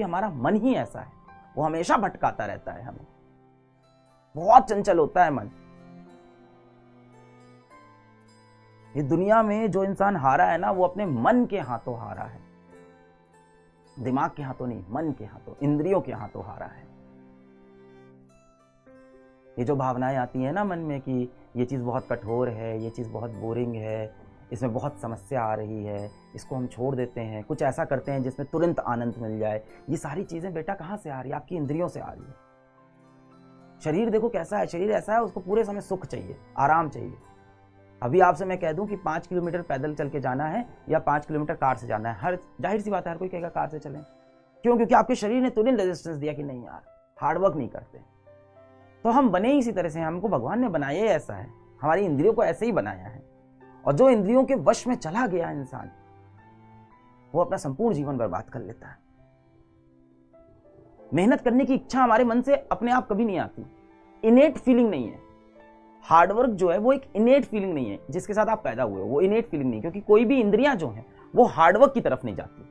हमारा मन ही ऐसा है, वो हमेशा भटकाता रहता है, हमें बहुत चंचल होता है मन। इस दुनिया में जो इंसान हारा है ना, वो अपने मन के हाथों हारा है, दिमाग के हाथों नहीं, मन के हाथों, इंद्रियों के हाथों हारा है। ये जो भावनाएं आती है ना मन में कि ये चीज़ बहुत कठोर है, ये चीज़ बहुत बोरिंग है, इसमें बहुत समस्या आ रही है, इसको हम छोड़ देते हैं, कुछ ऐसा करते हैं जिसमें तुरंत आनंद मिल जाए, ये सारी चीज़ें बेटा कहाँ से आ रही है? आपकी इंद्रियों से आ रही है। शरीर देखो कैसा है, शरीर ऐसा है, उसको पूरे समय सुख चाहिए, आराम चाहिए। अभी आपसे मैं कह दूं कि 5 किलोमीटर पैदल चल के जाना है या 5 किलोमीटर कार से जाना है, हर जाहिर सी बात है हर कोई कहेगा कार से चलें। क्यों? क्योंकि आपके शरीर ने तुरंत रेजिस्टेंस दिया कि नहीं यार, हार्डवर्क नहीं करते। तो हम बने ही इसी तरह से, हमको भगवान ने बनाया ही ऐसा है, हमारी इंद्रियों को ऐसे ही बनाया है। और जो इंद्रियों के वश में चला गया इंसान, वो अपना संपूर्ण जीवन बर्बाद कर लेता है। मेहनत करने की इच्छा हमारे मन से अपने आप कभी नहीं आती, इनेट फीलिंग नहीं है। हार्डवर्क जो है वो एक इनेट फीलिंग नहीं है, जिसके साथ आप पैदा हुए हो, वो इनेट फीलिंग नहीं, क्योंकि कोई भी इंद्रियां जो हैं वो हार्डवर्क की तरफ नहीं जाती।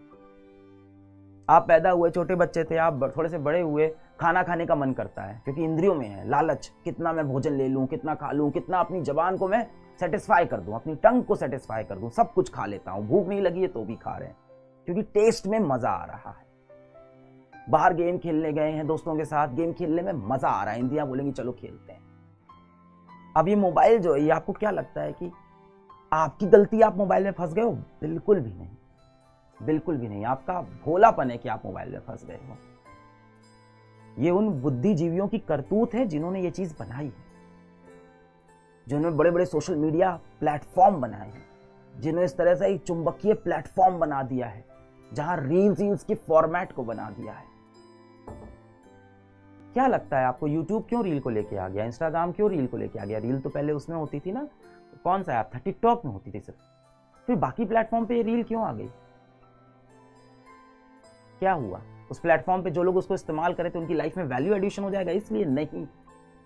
आप पैदा हुए, छोटे बच्चे थे, आप थोड़े से बड़े हुए, खाना खाने का मन करता है, क्योंकि इंद्रियों में है लालच, कितना मैं भोजन ले लूं, कितना खा लूं, कितना अपनी जबान को मैं सेटिस्फाई कर दूं, अपनी टंग को सेटिस्फाई कर दूं, सब कुछ खा लेता हूं, भूख नहीं लगी है तो भी खा रहे हैं, क्योंकि टेस्ट में मजा आ रहा है। बाहर गेम खेलने गए हैं दोस्तों के साथ, गेम खेलने में मजा आ रहा है, इंद्रियां बोलेंगी चलो खेलते हैं। अब ये मोबाइल जो है, ये आपको क्या लगता है कि आपकी गलती, आप मोबाइल में फंस गए हो? बिल्कुल भी नहीं, बिल्कुल भी नहीं। आपका भोलापन है कि आप मोबाइल में फंस गए हो। ये उन बुद्धिजीवियों की करतूत है जिन्होंने ये चीज बनाई है, जिन्होंने बड़े बड़े सोशल मीडिया प्लेटफॉर्म बनाए हैं, जिन्होंने इस तरह से एक चुंबकीय प्लेटफॉर्म बना दिया है, जहां रील्स के फॉर्मेट को बना दिया है। क्या लगता है आपको यूट्यूब क्यों रील को लेके आ गया? इंस्टाग्राम क्यों रील को लेके आ गया? रील तो पहले उसमें होती थी ना, कौन सा ऐप था, टिकटॉक में होती थी सिर्फ, फिर बाकी प्लेटफॉर्म पे ये रील क्यों आ गई? क्या हुआ? उस प्लेटफॉर्म पे जो लोग उसको इस्तेमाल करे थे उनकी लाइफ में वैल्यू एडिशन हो जाएगा? इसलिए नहीं,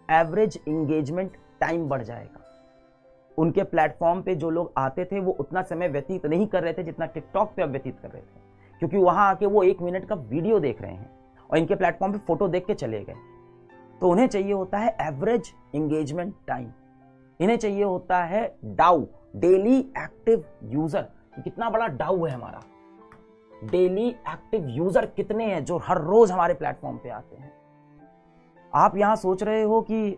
एवरेज इंगेजमेंट टाइम बढ़ जाएगा। उनके प्लेटफॉर्म पे जो लोग आते थे वो उतना समय व्यतीत नहीं कर रहे थे जितना टिकटॉक पे अब व्यतीत कर रहे थे, क्योंकि वहां आके वो 1 मिनट का वीडियो देख रहे हैं और इनके प्लेटफॉर्म पे फोटो देख के चले गए। तो उन्हें चाहिए होता है एवरेज इंगेजमेंट टाइम, इन्हें चाहिए होता है डाउ, डेली एक्टिव यूजर। कितना बड़ा डाउ है हमारा, डेली एक्टिव यूजर कितने हैं जो हर रोज हमारे प्लेटफॉर्म पे आते हैं। आप यहां सोच रहे हो कि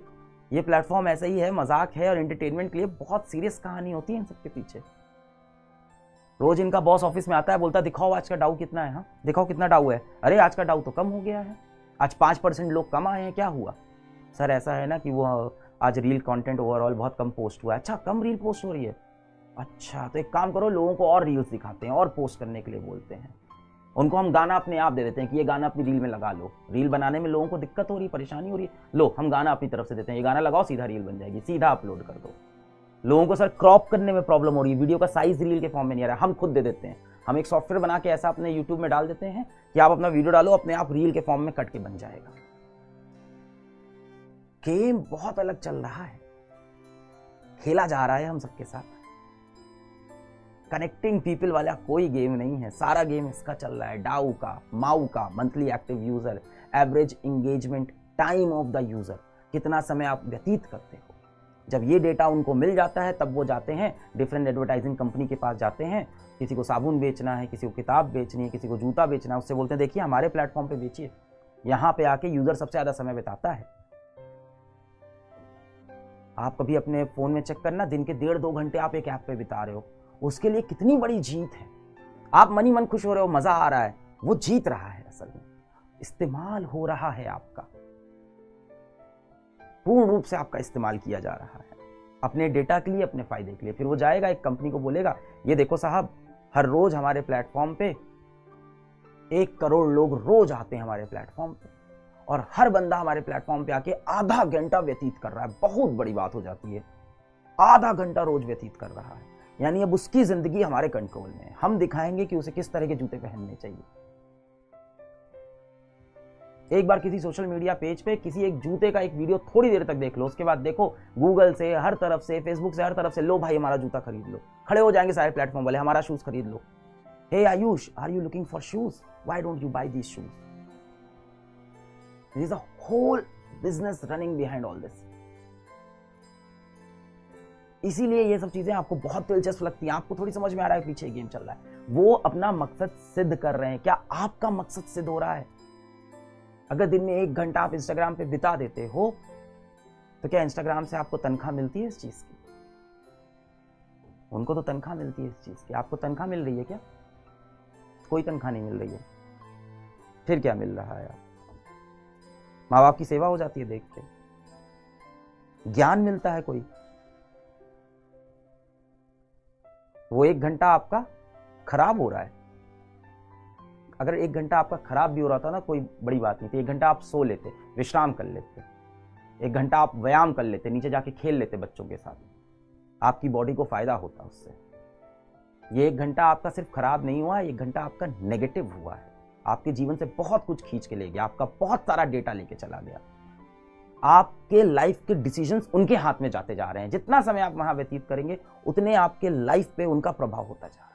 ये प्लेटफॉर्म ऐसा ही है, मजाक है और एंटरटेनमेंट के लिए, बहुत सीरियस कहानी होती है इन सबके पीछे। रोज इनका बॉस ऑफिस में आता है, बोलता है दिखाओ आज का डाउ कितना है, हाँ दिखाओ कितना डाउ है, अरे आज का डाउ तो कम हो गया है, आज 5% लोग कम आए हैं, क्या हुआ? सर ऐसा है ना कि वो आज रील कंटेंट ओवरऑल बहुत कम पोस्ट हुआ है। अच्छा, कम रील पोस्ट हो रही है? अच्छा, तो एक काम करो, लोगों को और रील्स दिखाते हैं और पोस्ट करने के लिए बोलते हैं। उनको हम गाना अपने आप दे देते हैं कि ये गाना अपनी रील में लगा लो। रील बनाने में लोगों को दिक्कत हो रही है, परेशानी हो रही है, लो हम गाना अपनी तरफ से देते हैं, ये गाना लगाओ, सीधा रील बन जाएगी, सीधा अपलोड कर दो। लोगों को सर क्रॉप करने में प्रॉब्लम हो रही है, वीडियो का साइज रील के फॉर्म में नहीं आ रहा है, हम खुद दे देते हैं। हम एक सॉफ्टवेयर बना के ऐसा अपने यूट्यूब में डाल देते हैं कि आप अपना वीडियो डालो, अपने आप रील के फॉर्म में कट के बन जाएगा। गेम बहुत अलग चल रहा है, खेला जा रहा है हम सबके साथ। कनेक्टिंग पीपल वाला कोई गेम नहीं है, सारा गेम इसका चल रहा है, डाउ का, माउ का, monthly active user, average engagement time of the user, कितना समय आप व्यतीत करते हो। जब ये डेटा उनको मिल जाता है तब वो जाते हैं डिफरेंट एडवर्टाइजिंग कंपनी के पास जाते हैं, किसी को साबुन बेचना है, किसी को किताब बेचनी है, किसी को जूता बेचना है, उससे बोलते हैं देखिए हमारे प्लेटफॉर्म पे बेचिए, यहाँ पे आके यूजर सबसे ज्यादा समय बिताता है। आप कभी अपने फोन में चेक करना, दिन के 1.5-2 घंटे आप एक ऐप पे बिता रहे हो, उसके लिए कितनी बड़ी जीत है। आप मनी मन खुश हो रहे हो, मजा आ रहा है, वो जीत रहा है, असल में इस्तेमाल हो रहा है आपका, पूर्ण रूप से आपका इस्तेमाल किया जा रहा है अपने डेटा के लिए, अपने फायदे के लिए। फिर वो जाएगा एक कंपनी को बोलेगा ये देखो साहब, हर रोज हमारे प्लेटफॉर्म पे 1 करोड़ लोग रोज आते हैं हमारे प्लेटफॉर्म पे, और हर बंदा हमारे प्लेटफॉर्म पे आके आधा घंटा व्यतीत कर रहा है। बहुत बड़ी बात हो जाती है, आधा घंटा रोज व्यतीत कर रहा है, यानी अब उसकी जिंदगी हमारे कंट्रोल में है। हम दिखाएंगे कि उसे किस तरह के जूते पहनने चाहिए। एक बार किसी सोशल मीडिया पेज पे किसी एक जूते का एक वीडियो थोड़ी देर तक देख लो, उसके बाद देखो गूगल से, हर तरफ से, फेसबुक से, हर तरफ से, लो भाई हमारा जूता खरीद लो, खड़े हो जाएंगे सारे प्लेटफॉर्म वाले, हमारा शूज खरीद लो। Hey Ayush, are you looking for shoes? Why don't you buy these shoes? There is a whole business running behind all this. इसीलिए ये सब चीजें आपको बहुत दिलचस्प लगती हैं, आपको थोड़ी समझ में आ रहा है पीछे गेम चल रहा है। वो अपना मकसद सिद्ध कर रहे हैं। क्या आपका मकसद सिद्ध हो रहा है? अगर दिन में 1 घंटा आप इंस्टाग्राम पे बिता देते हो तो क्या इंस्टाग्राम से आपको तनख्वाह मिलती है इस चीज की? उनको तो तनख्वाह मिलती है इस चीज की। आपको तनख्वाह मिल रही है क्या? कोई तनख्वाह नहीं मिल रही है। फिर क्या मिल रहा है? माँ बाप की सेवा हो जाती है देख के, ज्ञान मिलता है कोई। वो 1 घंटा आपका खराब हो रहा है। अगर 1 घंटा आपका खराब भी हो रहा था ना, कोई बड़ी बात नहीं थी। 1 घंटा आप सो लेते, विश्राम कर लेते, 1 घंटा आप व्यायाम कर लेते, नीचे जाके खेल लेते बच्चों के साथ, आपकी बॉडी को फायदा होता उससे। ये 1 घंटा आपका सिर्फ खराब नहीं हुआ, 1 घंटा आपका नेगेटिव हुआ है। आपके जीवन से बहुत कुछ खींच के ले गया, आपका बहुत सारा डेटा लेके चला गया। आपके लाइफ के डिसीजंस उनके हाथ में जाते जा रहे हैं। जितना समय आप वहां व्यतीत करेंगे उतने आपके लाइफ पे उनका प्रभाव होता जा रहा है।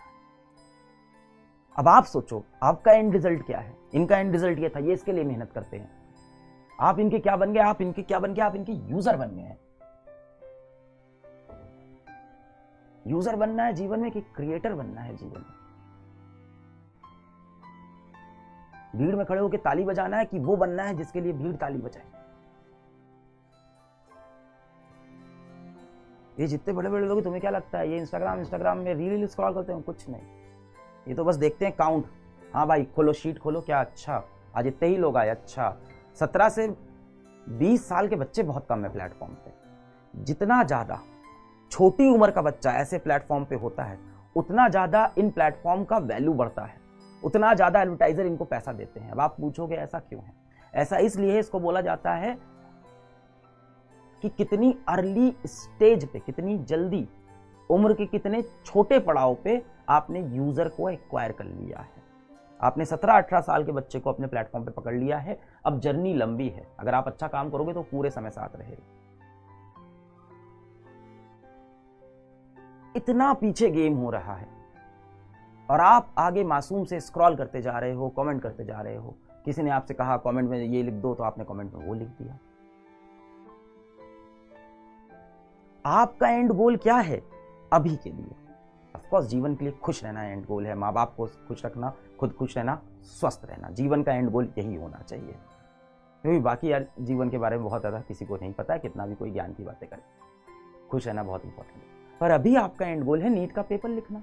अब आप सोचो, आपका एंड रिजल्ट क्या है? इनका एंड रिजल्ट ये था, ये इसके लिए मेहनत करते हैं। आप इनके क्या बन गए? आप इनके क्या बन गए? आप इनके यूजर बन गए हैं। यूजर बनना है जीवन में कि क्रिएटर बनना है जीवन में? भीड़ में खड़े होकर ताली बजाना है कि वो बनना है जिसके लिए भीड़ ताली बजाए? ये जितने बड़े बड़े लोग, तुम्हें क्या लगता है ये इंस्टाग्राम में रील स्क्रॉल करते हैं? कुछ नहीं, ये तो बस देखते हैं काउंट। हाँ भाई, खोलो शीट खोलो, क्या अच्छा आज इतने ही लोग आए, अच्छा। 17 से 20 साल के बच्चे बहुत कम है प्लेटफॉर्म पे। जितना ज्यादा छोटी उम्र का बच्चा ऐसे प्लेटफॉर्म पे होता है, उतना ज्यादा इन प्लेटफॉर्म का वैल्यू बढ़ता है, उतना ज्यादा एडवर्टाइजर इनको पैसा देते हैं। अब आप पूछोगे ऐसा क्यों है? ऐसा इसलिए इसको बोला जाता है कि कितनी अर्ली स्टेज पे, कितनी जल्दी उम्र के कितने छोटे पड़ाव पे आपने यूजर को एक्वायर कर लिया है। आपने 17-18 साल के बच्चे को अपने प्लेटफॉर्म पे पकड़ लिया है। अब जर्नी लंबी है, अगर आप अच्छा काम करोगे तो पूरे समय साथ रहेगा। इतना पीछे गेम हो रहा है और आप आगे मासूम से स्क्रॉल करते जा रहे हो, कमेंट करते जा रहे हो। किसी ने आपसे कहा कमेंट में ये लिख दो, तो आपने कमेंट में वो लिख दिया। आपका एंड गोल क्या है अभी के लिए? ऑफ कोर्स जीवन के लिए खुश रहना एंड गोल है, माँ बाप को खुश रखना, खुद खुश रहना, स्वस्थ रहना। जीवन का एंड गोल यही होना चाहिए। क्योंकि बाकी यार जीवन के बारे में बहुत ज़्यादा किसी को नहीं पता है, कितना भी कोई ज्ञान की बातें करे। खुश रहना बहुत इंपॉर्टेंट है। पर अभी आपका एंड गोल है नीट का पेपर लिखना,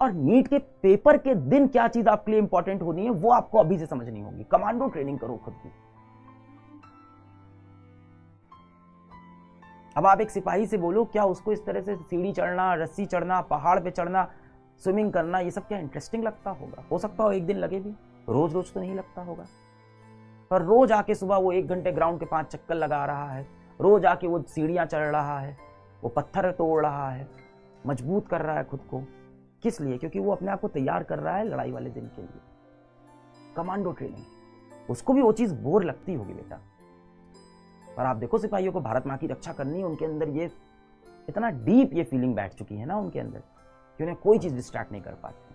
और नीट के पेपर के दिन क्या चीज आपके लिए इंपॉर्टेंट होनी है वो आपको अभी से समझनी होगी। कमांडो ट्रेनिंग करो खुद की। अब आप एक सिपाही से बोलो, क्या उसको इस तरह से सीढ़ी चढ़ना, रस्सी चढ़ना, पहाड़ पे चढ़ना, स्विमिंग करना, ये सब क्या इंटरेस्टिंग लगता होगा? हो सकता हो एक दिन लगे भी, रोज रोज तो नहीं लगता होगा। पर रोज आके सुबह वो 1 घंटे ग्राउंड के 5 चक्कर लगा रहा है, रोज आके वो सीढ़ियां चढ़ रहा है, वो पत्थर तोड़ रहा है, मजबूत कर रहा है खुद को। किस लिए? क्योंकि वो अपने आप को तैयार कर रहा है लड़ाई वाले दिन के लिए। कमांडो ट्रेनिंग, उसको भी वो चीज बोर लगती होगी बेटा। पर आप देखो सिपाहियों को भारत माँ की रक्षा करनी है, उनके अंदर ये इतना डीप ये फीलिंग बैठ चुकी है ना उनके अंदर कि उन्हें कोई चीज डिस्ट्रैक्ट नहीं कर पाती।